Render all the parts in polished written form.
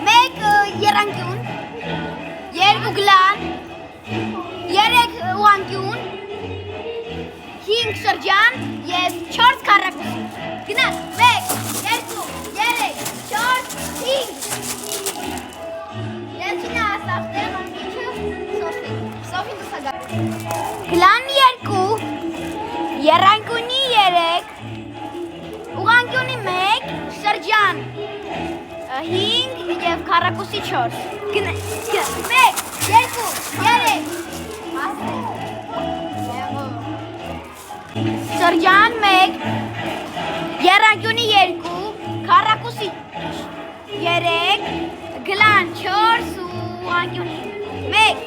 Մեկ երանգյուն, երկու գլան, երեք ուղանկյուն, 5 շրջան և 4 քառակուսի։ Գնանք, 1, 2, 3, 4, 5։ Երկինը ասախտերը մանիչը Սոֆին դուսագար։ Գլան 2, երանգյունի 3, ուղանկյունի 1, շրջան 5 և քառակուսի 4։ Գնանք, 1, 2, 3, Շրջան 1, երանգյունի 2, քառակուսի 3, գլան 4 ու ուղանկյունի 1,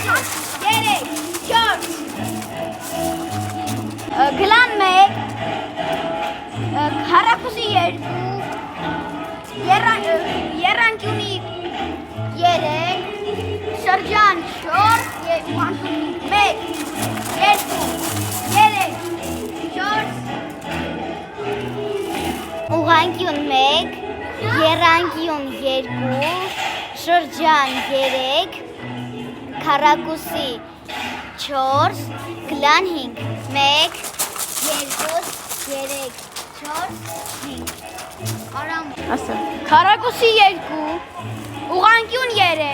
2, 3, 4, գլան 1, քառակուսի 2, երանգյունի 3, շրջան 4 և ուղանկյունի 1, 2, 3, 4, ուղանկյուն 1, երանգյուն 2, շրջան 3, քառակուսի 4, գլան 5, 1, 2, 3, 4, 5, արամ, քառակուսի 2, ուղանկյուն 3,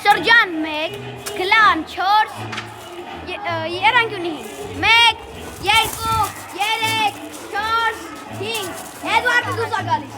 շրջան 1, գլան 4, երանգյունի 5, 1, 2, 3, 4, 5, Էդվարդը դուս ա գալիս։